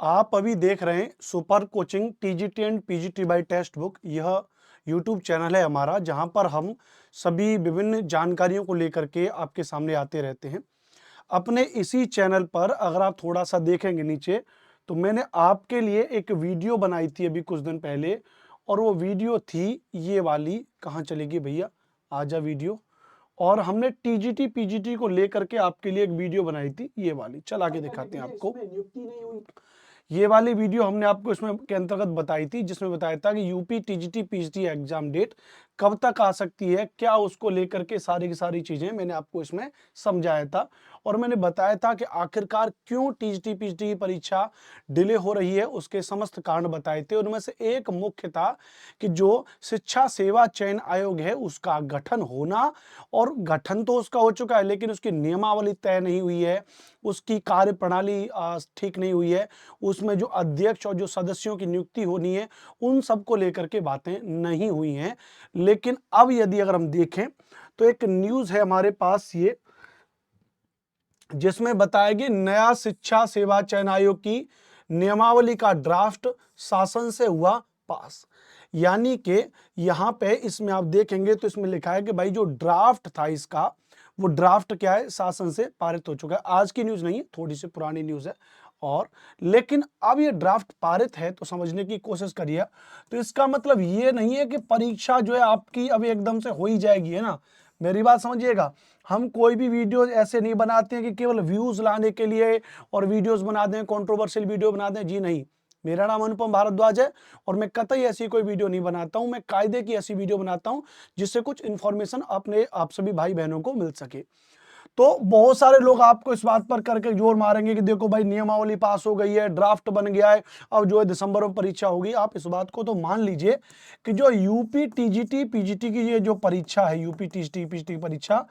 आप अभी देख रहे हैं super coaching TGT and PGT by text book. यह यूट्यूब चैनल है हमारा, जहां पर हम सभी विभिन्न जानकारियों को लेकर के आपके सामने आते रहते हैं। अपने इसी चैनल पर अगर आप थोड़ा सा देखेंगे नीचे, तो मैंने आपके लिए एक वीडियो बनाई थी अभी कुछ दिन पहले, और वो वीडियो थी ये वाली। कहाँ चलेगी भैया, आजा वीडियो। और हमने टीजीटी पीजीटी को लेकर के आपके लिए एक वीडियो बनाई थी ये वाली, चला के दिखाते हैं आपको। नियुक्ति नहीं हुई, ये वाली वीडियो हमने आपको इसमें के अंतर्गत बताई थी, जिसमें बताया था कि UP TGT PGT exam date कब तक आ सकती है, क्या उसको लेकर के सारी की सारी चीजें मैंने आपको इसमें समझाया था। और मैंने बताया था कि आखिरकार क्यों टीजीटी पीजीटी की परीक्षा डिले हो रही है, उसके समस्त कारण बताए थे। उनमें से एक मुख्य था कि जो शिक्षा सेवा चयन आयोग है उसका गठन होना, और गठन तो उसका हो चुका है लेकिन उसकी नियमावली तय नहीं हुई है, उसकी कार्य प्रणाली ठीक नहीं हुई है, उसमें जो अध्यक्ष और जो सदस्यों की नियुक्ति होनी है उन सब को लेकर के बातें नहीं हुई हैं। लेकिन अब यदि अगर हम देखें तो एक न्यूज है हमारे पास ये, जिसमें बताया गया नया शिक्षा सेवा चयन आयोग की नियमावली का ड्राफ्ट शासन से हुआ पास। यानी कि यहां पे इसमें आप देखेंगे तो इसमें लिखा है कि भाई जो ड्राफ्ट था इसका, वो ड्राफ्ट क्या है, शासन से पारित हो चुका है। आज की न्यूज नहीं है, थोड़ी सी पुरानी न्यूज है। और लेकिन अब ये ड्राफ्ट पारित है तो समझने की कोशिश करिए। तो इसका मतलब ये नहीं है कि परीक्षा जो है आपकी अब एकदम से हो ही जाएगी, है ना। मेरी बात समझिएगा, हम कोई भी वीडियो ऐसे नहीं बनाते हैं कि केवल व्यूज लाने के लिए और वीडियोस बना दें, कंट्रोवर्शियल वीडियो बना दें। जी नहीं, मेरा नाम अनुपम भारद्वाज है और मैं कतई ऐसी कोई वीडियो नहीं बनाता हूं। मैं कायदे की ऐसी वीडियो बनाता हूं जिससे कुछ इंफॉर्मेशन अपने आप सभी भाई बहनों को मिल सके। तो बहुत सारे लोग आपको इस बात पर करके जोर मारेंगे कि देखो भाई नियमावली पास हो गई है, ड्राफ्ट बन गया है, अब जो है दिसंबर में परीक्षा होगी। आप इस बात को तो मान लीजिए कि जो यूपी टीजीटी पीजीटी की ये जो परीक्षा है, यूपी टीजीटी पीजीटी परीक्षा,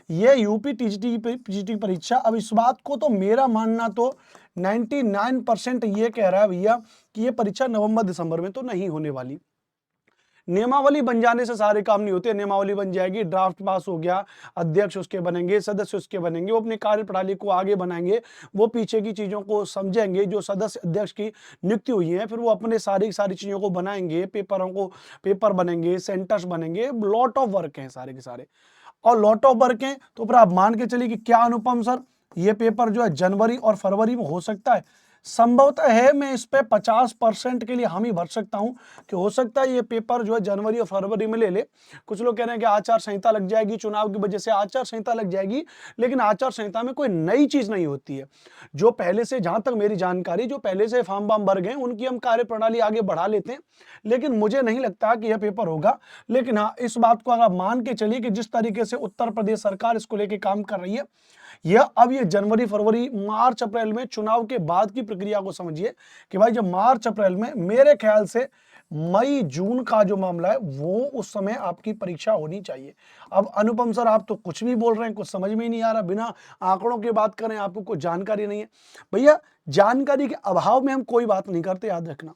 ये यूपी टीजीटी पीजीटी परीक्षा, अब इस बात को तो मेरा मानना तो 99% ये कह रहा है भैया कि ये परीक्षा नवंबर दिसंबर में तो नहीं होने वाली। नियमावली बन जाने से सारे काम नहीं होते। नियमावली बन जाएगी, ड्राफ्ट पास हो गया, अध्यक्ष उसके बनेंगे, सदस्य उसके बनेंगे, वो अपनी कार्य प्रणाली को आगे बनाएंगे, वो पीछे की चीजों को समझेंगे, जो सदस्य अध्यक्ष की नियुक्ति हुई है फिर वो अपने सारी सारी चीजों को बनाएंगे, पेपर बनेंगे, सेंटर्स बनेंगे, लॉट ऑफ वर्क है सारे के सारे। और लॉट ऑफ वर्क है तो फिर आप मान के चलिए कि क्या अनुपम सर, ये पेपर जो है जनवरी और फरवरी में हो सकता है। संभवतः है, मैं इस पे 50% के लिए हम ही भर सकता हूं कि हो सकता है ये पेपर जो है जनवरी और फरवरी में ले ले। कुछ लोग कह रहे हैं कि आचार संहिता लग जाएगी, चुनाव की वजह से आचार संहिता लग जाएगी, लेकिन आचार संहिता में कोई नई चीज नहीं होती है। जो पहले से, जहां तक मेरी जानकारी, जो पहले से फॉर्म वार्म भर गए उनकी हम कार्य प्रणाली आगे बढ़ा लेते हैं। लेकिन मुझे नहीं लगता कि यह पेपर होगा। लेकिन हाँ, इस बात को अगर मान के चलिए कि जिस तरीके से उत्तर प्रदेश सरकार इसको लेके काम कर रही है, यह अब ये जनवरी फरवरी मार्च अप्रैल में चुनाव के बाद की प्रक्रिया को समझिए कि भाई जब मार्च अप्रैल में, मेरे ख्याल से मई जून का जो मामला है वो उस समय आपकी परीक्षा होनी चाहिए। अब अनुपम सर आप तो कुछ भी बोल रहे हैं, कुछ समझ में ही नहीं आ रहा, बिना आंकड़ों की बात करें, आपको कोई जानकारी नहीं है। भैया जानकारी के अभाव में हम कोई बात नहीं करते, याद रखना।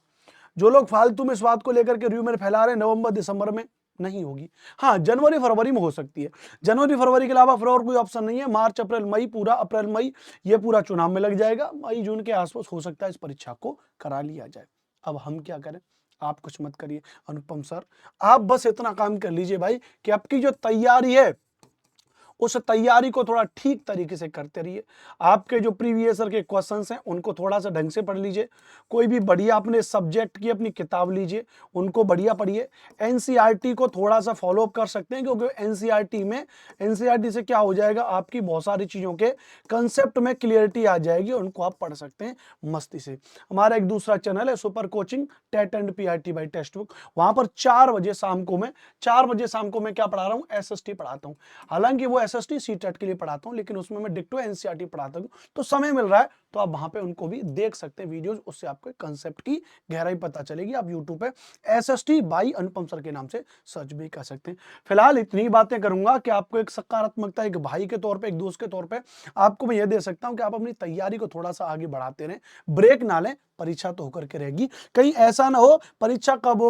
जो लोग फालतू में इस बात को लेकर के र्यूमर फैला रहे हैं नवंबर दिसंबर में नहीं होगी, हाँ जनवरी फरवरी में हो सकती है। जनवरी फरवरी के अलावा फिर और कोई ऑप्शन नहीं है। मार्च अप्रैल मई, पूरा अप्रैल मई ये पूरा चुनाव में लग जाएगा। मई जून के आसपास हो सकता है इस परीक्षा को करा लिया जाए। अब हम क्या करें, आप कुछ मत करिए अनुपम सर, आप बस इतना काम कर लीजिए भाई कि आपकी जो तैयारी है उस तैयारी को थोड़ा ठीक तरीके से करते रहिए। आपके जो प्रीवियस ईयर के क्वेश्चंस हैं उनको थोड़ा सा ढंग से पढ़ लीजिए। कोई भी बढ़िया अपने सब्जेक्ट की अपनी किताब लीजिए, उनको बढ़िया पढ़िए। एनसीईआरटी को थोड़ा सा फॉलो अप कर सकते हैं, क्योंकि एनसीईआरटी से क्या हो जाएगा, आपकी बहुत सारी चीजों के कंसेप्ट में क्लियरिटी आ जाएगी, उनको आप पढ़ सकते हैं मस्ती से। हमारा एक दूसरा चैनल है super coaching TET and PRT by text book, वहां पर 4 बजे शाम को मैं क्या पढ़ा रहा हूँ, एसएसटी पढ़ाता हूँ। हालांकि वो एसएसटी सीटेट के लिए पढ़ाता हूं, लेकिन उसमें मैं डिक्टो एनसीईआरटी पढ़ाता हूं, तो समय मिल रहा है तो आप वहां पे उनको भी देख सकते हैं वीडियोस, उससे आपको कंसेप्ट की गहराई पता चलेगी। आप यूट्यूब पे एसएसटी बाई अनुपम सर के नाम से सर्च भी कर सकते हैं। फिलहाल इतनी बातें करूंगा कि आपको एक सकारात्मकता, एक भाई के तौर पे, एक दोस्त के तौर पे आपको मैं यह दे सकता हूं कि आप अपनी तैयारी को थोड़ा सा आगे बढ़ाते रहें, ब्रेक ना लें। परीक्षा तो होकर के रहेगी, कहीं ऐसा ना हो परीक्षा कब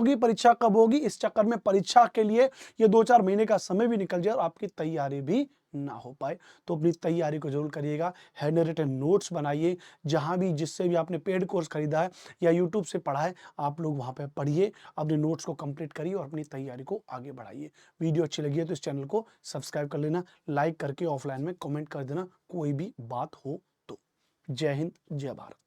होगी, इस चक्कर में परीक्षा के लिए ये 2-4 महीने का समय भी निकल जाए और आपकी तैयारी भी ना हो पाए। तो अपनी तैयारी को जरूर करिएगा, हैंड रिटन नोट्स बनाइए, जहां भी जिससे भी आपने पेड कोर्स खरीदा है या यूट्यूब से पढ़ा है, आप लोग वहां पे पढ़िए, अपने नोट्स को कंप्लीट करिए और अपनी तैयारी को आगे बढ़ाइए। वीडियो अच्छी लगी है तो इस चैनल को सब्सक्राइब कर लेना, लाइक करके ऑफलाइन में कमेंट कर देना कोई भी बात हो तो। जय हिंद, जय भारत।